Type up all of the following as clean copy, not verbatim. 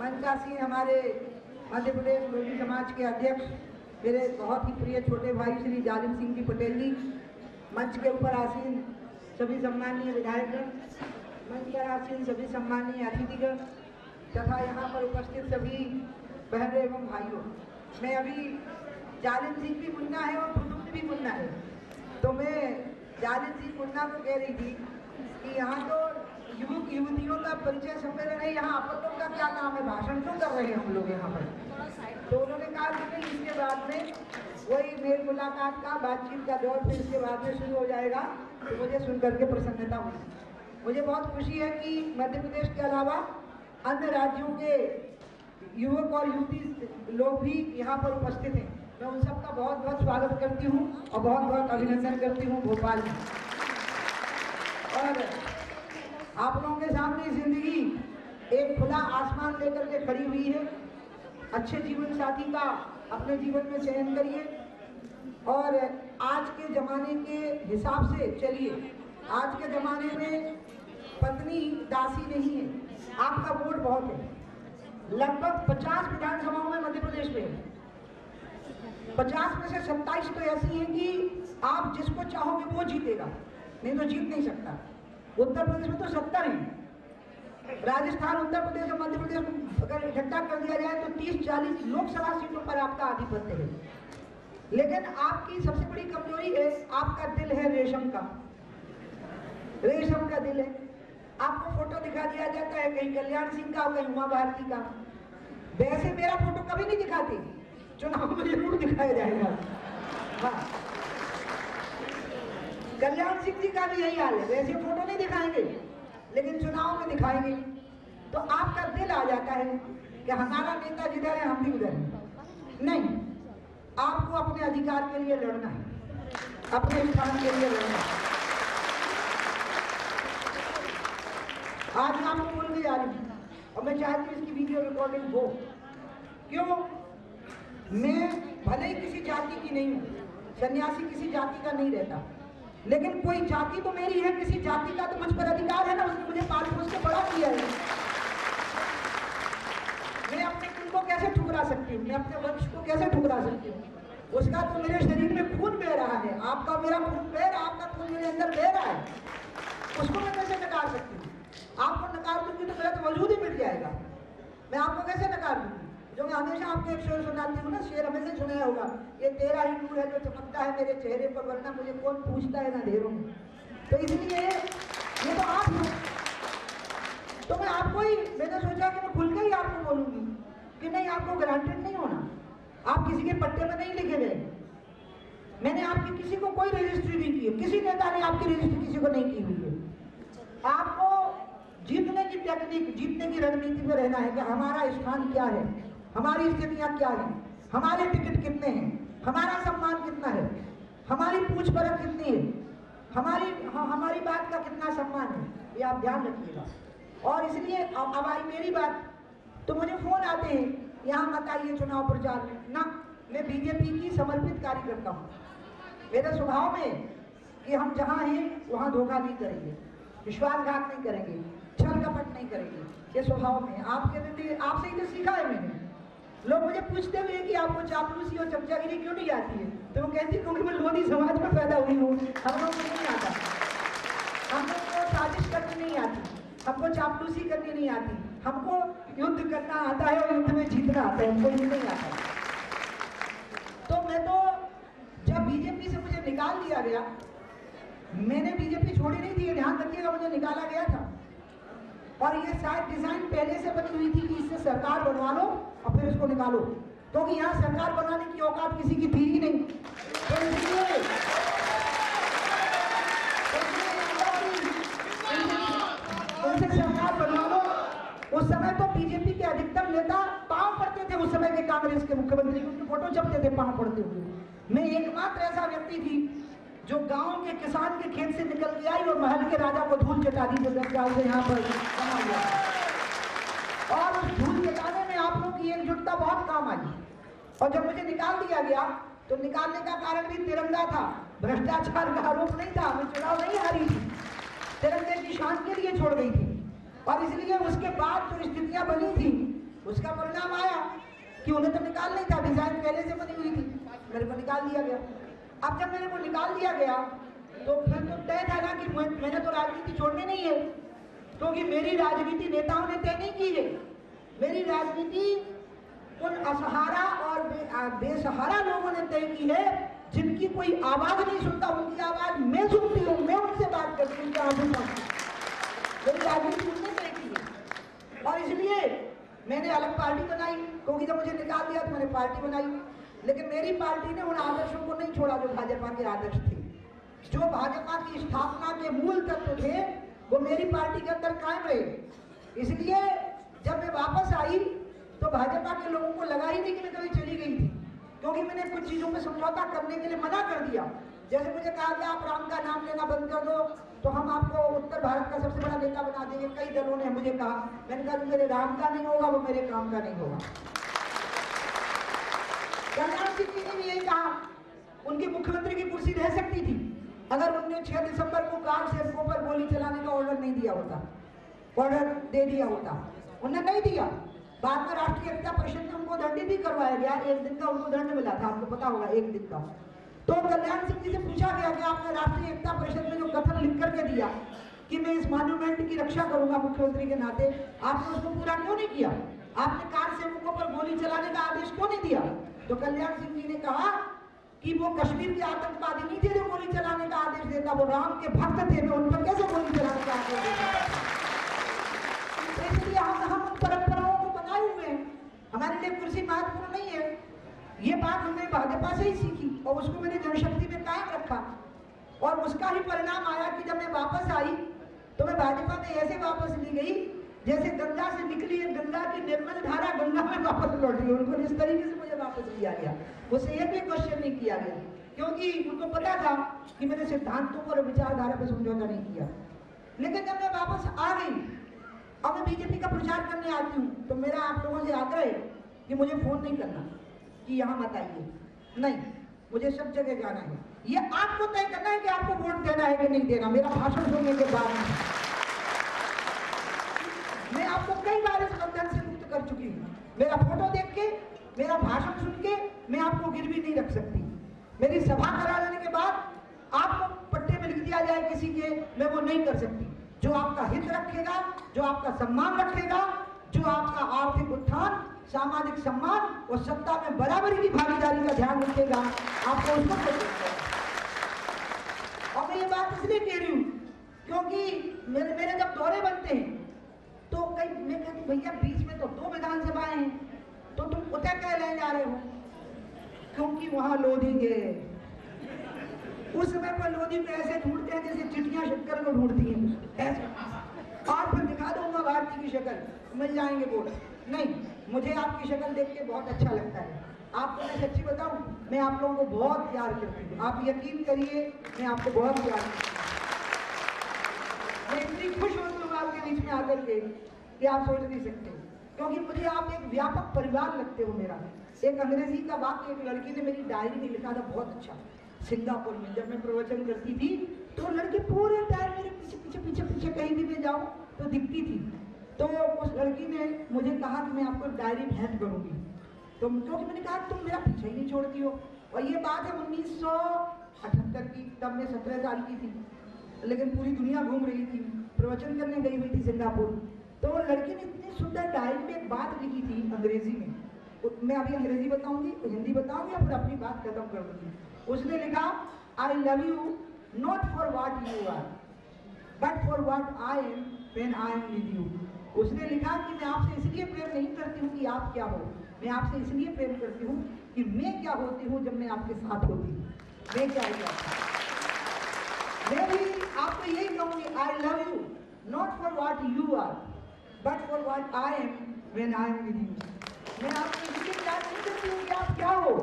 मंचासीन हमारे मध्य प्रदेश लोधी समाज के अध्यक्ष मेरे बहुत ही प्रिय छोटे भाई श्री जालिम सिंह जी पटेल जी, मंच के ऊपर आसीन सभी सम्माननीय विधायकगण, मंच पर आसीन सभी सम्माननीय अतिथिगण तथा यहाँ पर उपस्थित सभी बहनों एवं भाइयों। मैं अभी जालिम सिंह भी मुन्ना है और बुजुर्ग भी मुन्ना है, तो मैं जालिम सिंह मुन्ना को कह रही थी कि यहाँ तो युवक युवतियों का परिचय सम्मेलन है, यहाँ आप लोगों का क्या नाम है, भाषण क्यों कर रहे हैं हम लोग यहाँ पर। तो उन्होंने कहा कि नहीं, इसके बाद में वही मेल मुलाकात का बातचीत का दौर फिर इसके बाद में शुरू हो जाएगा। तो मुझे सुन करके प्रसन्नता हुई। मुझे बहुत खुशी है कि मध्य प्रदेश के अलावा अन्य राज्यों के युवक और युवती लोग भी यहाँ पर उपस्थित हैं। मैं उन सबका बहुत बहुत स्वागत करती हूँ और बहुत बहुत अभिनंदन करती हूँ भोपाल में। और आप लोगों के सामने जिंदगी एक खुला आसमान लेकर के खड़ी हुई है। अच्छे जीवन साथी का अपने जीवन में चयन करिए और आज के ज़माने के हिसाब से चलिए। आज के ज़माने में पत्नी दासी नहीं है, आपका वोट बहुत है। लगभग 50 विधानसभाओं में मध्य प्रदेश में है, 50 में से 27 तो ऐसी हैं कि आप जिसको चाहोगे वो जीतेगा, नहीं तो जीत नहीं सकता। उत्तर प्रदेश में तो 70 हैं, राजस्थान, उत्तर प्रदेश और मध्य प्रदेश में अगर इकट्ठा कर दिया जाए तो 30-40 लोकसभा सीटों पर आपका आधिपत्य है। लेकिन आपकी सबसे बड़ी कमजोरी है, आपका दिल है रेशम का, रेशम का दिल है। आपको फोटो दिखा दिया जाता है कहीं कल्याण सिंह का, कहीं उमा भारती का। वैसे मेरा फोटो कभी नहीं दिखाते, चुनाव में जरूर दिखाया जाएगा। हाँ, कल्याण सिंह जी का भी यही हाल है, वैसे फोटो नहीं दिखाएंगे लेकिन चुनाव में दिखाएंगे। तो आपका दिल आ जाता है कि हमारा नेता जिधर है हम भी उधर हैं। नहीं, आपको अपने अधिकार के लिए लड़ना है, अपने स्थान के लिए लड़ना है। आज मैं आपको बोल के जा रही हूँ और मैं चाहती हूँ इसकी वीडियो रिकॉर्डिंग हो। क्यों? मैं भले ही किसी जाति की नहीं हूँ, सन्यासी किसी जाति का नहीं रहता, लेकिन कोई जाति तो मेरी है, किसी जाति का तो मुझ पर अधिकार है ना, उसने मुझे पाल पोस के बड़ा किया है। मैं अपने कुल को कैसे ठुकरा सकती हूँ, मैं अपने वंश को कैसे ठुकरा सकती हूँ? उसका तो मेरे शरीर में खून बह रहा है, आपका मेरा खून बह रहा है, आपका खून मेरे अंदर बह रहा है, उसको मैं कैसे नकार सकती हूँ? आपको नकार दूंगी तो मेरा तो वजूद ही मिट जाएगा। मैं आपको कैसे नकार दूंगी? जो मैं हमेशा आपको एक शेर सुनाती हूँ ना, शेर हमेशा सुनाया होगा, ये तेरा ही नूर है जो चमकता है मेरे चेहरे पर, वरना मुझे कौन पूछता है ना अंधेरों में। तो इसलिए ये तो आप हो, तो मैं आपको ही, मैंने सोचा कि मैं खुल के ही आपको बोलूंगी कि नहीं, आपको ग्रांटेड नहीं होना, आप किसी के पट्टे में नहीं लिखे गए। मैंने आपकी किसी को कोई रजिस्ट्री नहीं की है, किसी नेता ने आपकी रजिस्ट्री किसी को नहीं की हुई है। आपको जीतने की टेक्निक, जीतने की रणनीति में रहना है कि हमारा स्थान क्या है, हमारी स्थितियां क्या हैं, हमारे टिकट कितने हैं, हमारा सम्मान कितना है, हमारी पूछ परख कितनी है, हमारी बात का कितना सम्मान है, ये आप ध्यान रखिएगा। और इसलिए अब आई मेरी बात, तो मुझे फोन आते हैं यहाँ मत आइए चुनाव प्रचार में ना। मैं बीजेपी की समर्पित कार्यकर्ता हूँ, मेरे स्वभाव में कि हम जहाँ हैं वहाँ धोखा नहीं करेंगे, विश्वासघात नहीं करेंगे, छल कपट नहीं करेंगे, ये स्वभाव में। आपसे ही तो सीखा है मैंने। लोग मुझे पूछते हुए कि आपको चापलूसी और चमचागिरी क्यों नहीं आती है, तो वो कहती क्योंकि मैं लोधी समाज में पैदा हुई हूँ, हम लोग को नहीं आता, हम लोग को साजिश करनी नहीं आती, हमको चापलूसी करनी नहीं आती, हमको युद्ध करना आता है और युद्ध में जीतना आता है, हमको ये नहीं आता। तो मैं तो जब बीजेपी से मुझे निकाल दिया गया, मैंने बीजेपी छोड़ी नहीं थी, ध्यान रखिएगा, मुझे निकाला गया था। और ये शायद डिजाइन पहले से बनी हुई थी कि इससे सरकार बनवा लो और फिर इसको निकालो, क्योंकि यहाँ सरकार बनाने की औकात किसी की थी ही नहीं। तो इसलिए सरकार बनवा लो। उस समय तो बीजेपी के अधिकतम नेता पांव पड़ते थे, उस समय के कांग्रेस के मुख्यमंत्री उनकी फोटो छपते थे पांव पड़ते हुए। मैं एकमात्र ऐसा व्यक्ति थी जो गांव के किसान के खेत से निकल के आई और महल के राजा को धूल चटा दी, जो 10 साल से यहाँ पर बना हुआ। और उस धूल चटाने में आप लोग की एकजुटता बहुत काम आई। और जब मुझे निकाल दिया गया तो निकालने का कारण भी तिरंगा था, भ्रष्टाचार का आरोप नहीं था, मैं चुनाव नहीं हारी थी, तिरंगे की शान के लिए छोड़ गई थी। और इसलिए उसके बाद जो स्थितियां बनी थी उसका परिणाम आया कि उन्हें तो निकाल नहीं था, डिजाइन पहले से बनी हुई थी, मेरे को निकाल दिया गया। अब जब मेरे को निकाल दिया गया तो फिर तो तय था ना कि मैंने तो राजनीति छोड़नी नहीं है, क्योंकि मेरी राजनीति नेताओं ने तय नहीं की है। मेरी राजनीति उन असहारा और बेसहारा लोगों ने तय की है जिनकी कोई आवाज नहीं सुनता, उनकी आवाज मैं सुनती हूँ, मैं उनसे बात करती हूँ, मेरी राजनीति उनने तय की है। और इसलिए मैंने अलग पार्टी बनाई, क्योंकि जब मुझे निकाल दिया तो मैंने पार्टी बनाई। लेकिन मेरी पार्टी ने उन आदर्शों को नहीं छोड़ा जो भाजपा के आदर्श थे। जो भाजपा की स्थापना के मूल तत्व थे वो मेरी पार्टी के अंदर कायम रहे। इसलिए जब मैं वापस आई तो भाजपा के लोगों को लगा ही नहीं कि मैं कभी चली गई थी, क्योंकि मैंने कुछ चीजों में समझौता करने के लिए मना कर दिया। जैसे मुझे कहा कि आप राम का नाम लेना बंद कर दो तो हम आपको उत्तर भारत का सबसे बड़ा नेता बना देंगे। कई दलों ने मुझे कहा, मैंने कहा मेरे राम का नहीं होगा, वो मेरे काम का नहीं होगा। कल्याण सिंह जी ने भी यही कहा, उनकी मुख्यमंत्री की कुर्सी रह सकती थी अगर उन्होंने 6 दिसंबर को कार सेवकों पर गोली चलाने का ऑर्डर नहीं दिया होता, ऑर्डर दे दिया होता। उन्होंने नहीं दिया। बाद में राष्ट्रीय एकता परिषद में उनको दंडित भी करवाया गया, 1 दिन का उनको दंड मिला था, आपको पता होगा, 1 दिन का। तो कल्याण सिंह जी से पूछा गया कि आपने राष्ट्रीय एकता परिषद में जो कथन लिख करके दिया कि मैं इस मॉन्यूमेंट की रक्षा करूंगा मुख्यमंत्री के नाते, आपने उसको पूरा क्यों नहीं किया? आपने कार सेवकों पर गोली चलाने का आदेश क्यों नहीं दिया? तो कल्याण सिंह जी ने कहा कि वो कश्मीर के आतंकवादी नहीं थे जो गोली चलाने का आदेश देता, वो राम के भक्त थे, मैं उन पर कैसे गोली चलाने का आदेश देता? इसलिए हम परंपराओं को बनाए हुए हैं, हमारे लिए कुर्सी महत्वपूर्ण नहीं है। ये बात हमने भाजपा से ही सीखी और उसको मैंने जनशक्ति में कायम रखा, और उसका ही परिणाम आया कि जब मैं वापस आई तो मैं भाजपा में ऐसे वापस ली गई जैसे गंगा से निकली है, गंगा की निर्मल धारा गंगा में वापस लौट गई। उनको इस तरीके से मुझे वापस लिया गया, मुझसे एक भी क्वेश्चन नहीं किया गया, क्योंकि उनको पता था कि मैंने सिद्धांतों पर विचारधारा पर समझौता नहीं किया। लेकिन जब मैं वापस आ गई और मैं बीजेपी का प्रचार करने आती हूँ तो मेरा आप लोगों से आग्रह है कि मुझे फोन नहीं करना कि यहाँ मत आइए, नहीं, मुझे सब जगह जाना है। ये आपको तय करना है कि आपको वोट देना है कि नहीं देना, मेरा भाषण सुनने के बाद मैं आपको कई बार इस बंधन से मुक्त कर चुकी हूँ। मेरा फोटो देख के, मेरा भाषण सुन के मैं आपको गिरवी नहीं रख सकती। मेरी सभा करा लेने के बाद आपको पट्टे में लिख दिया जाए किसी के, मैं वो नहीं कर सकती। जो आपका हित रखेगा, जो आपका सम्मान रखेगा, जो आपका आर्थिक उत्थान, सामाजिक सम्मान और सत्ता में बराबरी की भागीदारी का ध्यान रखेगा, आपको उसको कर सकते हैं। और मैं ये बात इसलिए कह रही हूँ क्योंकि मेरे जब दौरे बनते हैं तो कई मैं कहती भैया बीच में तो 2 विधानसभाएं हैं, तो तुम उतर क्या ले जा रहे हो? क्योंकि वहां लोधी गए, उस समय पर लोधी को ऐसे ढूंढते हैं जैसे चिट्ठियां शक्कर को ढूंढती हैं ऐसे। और फिर दिखा दूंगा भारती की शक्ल, मिल जाएंगे वोट। नहीं, मुझे आपकी शक्ल देख के बहुत अच्छा लगता है। आपको मैं सच्ची बताऊं, मैं आप लोगों को बहुत प्यार करती हूँ, आप यकीन करिए, मैं आपको बहुत प्यार करती हूँ। मैं इतनी खुश होती हूँ आपके बीच में आकर के कि आप सोच नहीं सकते, क्योंकि मुझे आप एक व्यापक परिवार लगते हो मेरा। एक अंग्रेजी का वाक्य एक लड़की ने मेरी डायरी में लिखा था, बहुत अच्छा। सिंगापुर में जब मैं प्रवचन करती थी तो लड़की पूरे टाइम मेरे पीछे पीछे पीछे पीछे कहीं भी मैं जाऊँ तो दिखती थी। तो उस लड़की ने मुझे कहा कि मैं आपको डायरी भेंट करूँगी, तो क्योंकि मैंने कहा तुम मेरा पीछे ही नहीं छोड़ती हो। और ये बात है 1978 की, तब मैं 17 साल की थी, लेकिन पूरी दुनिया घूम रही थी, प्रवचन करने गई हुई थी सिंगापुर। तो वो लड़की ने इतनी सुंदर डायरी में एक बात लिखी थी अंग्रेजी में, मैं अभी अंग्रेजी बताऊंगी, हिंदी बताऊंगी या फिर अपनी बात खत्म कर दूंगी। उसने लिखा, I love you not for what you are but for what I am when I am with you. उसने लिखा कि मैं आपसे इसलिए प्रेम नहीं करती हूँ कि आप क्या हो, मैं आपसे इसलिए प्रेम करती हूँ कि मैं क्या होती हूँ जब मैं आपके साथ होती हूँ, मैं क्या होता। मैं भी आपको यही कहूँगी, I love you not for what you are but for what I am when I am with you. मैं आपको इसलिए प्यार नहीं करती हूँ कि आप क्या हो,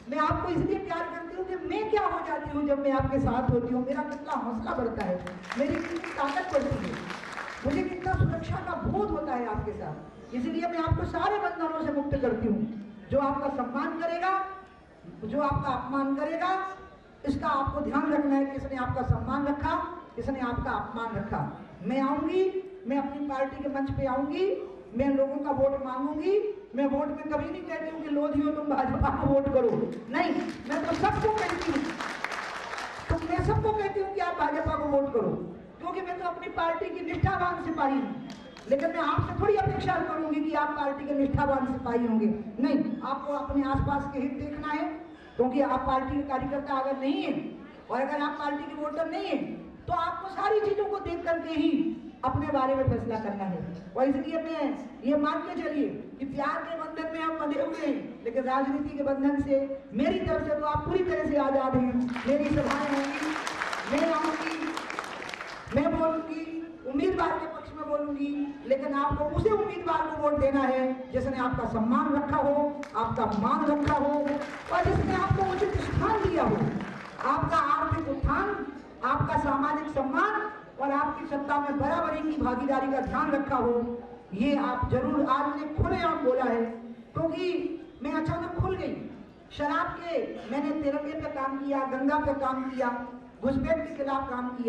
मैं आपको इसलिए प्यार करती हूँ कि मैं क्या हो जाती हूँ जब मैं आपके साथ होती हूँ। मेरा कितना हौसला बढ़ता है, मेरी कितनी ताकत बढ़ती है, मुझे कितना सुरक्षा का बोध होता है आपके साथ। इसलिए मैं आपको सारे बंधनों से मुक्त करती हूँ। जो आपका सम्मान करेगा, जो आपका अपमान करेगा, इसका आपको ध्यान रखना है, किसने आपका सम्मान रखा, किसने आपका अपमान रखा। मैं आऊंगी, मैं अपनी पार्टी के मंच पे आऊंगी मैं लोगों का वोट मांगूंगी। मैं वोट में कभी नहीं कहती हूँ कि लोधियो तुम भाजपा को वोट करो, नहीं, मैं तो सबको कहती हूँ, तो मैं सबको कहती हूँ कि आप भाजपा को वोट करो, क्योंकि मैं तो अपनी पार्टी की निष्ठावान सिपाही हूँ। लेकिन मैं आपसे थोड़ी अपेक्षा करूंगी कि आप पार्टी के निष्ठावान सिपाही होंगे, नहीं, आपको अपने आसपास के हित देखना है, क्योंकि आप पार्टी के कार्यकर्ता अगर नहीं है और अगर आप पार्टी के वोटर नहीं है तो आपको सारी चीजों को देख करके ही अपने बारे में फैसला करना है। और इसलिए मैं ये मान के चलिए कि प्यार के बंधन में हम बंधे हुए हैं, लेकिन राजनीति के बंधन से मेरी तरफ से तो आप पूरी तरह से आजाद हैं। मेरी सभाएं होंगी, मैं आऊंगी, मैं बोलूंगी, उम्मीदवार के पक्ष में बोलूंगी, लेकिन आपको उसे उम्मीदवार को वोट देना है जिसने आपका सम्मान रखा हो, आपका मान रखा हो और जिसने आपको उचित स्थान दिया हो, आपका आर्थिक उत्थान, आपका सामाजिक सम्मान और आपकी सत्ता में बराबरी की भागीदारी का ध्यान रखा हो। ये आप जरूर, आज ने खुलेआम बोला है, क्योंकि मैं अचानक खुल गई। शराब के मैंने तिरंगे पे काम किया, गंगा पे काम किया, घुसपैठ के खिलाफ काम किया।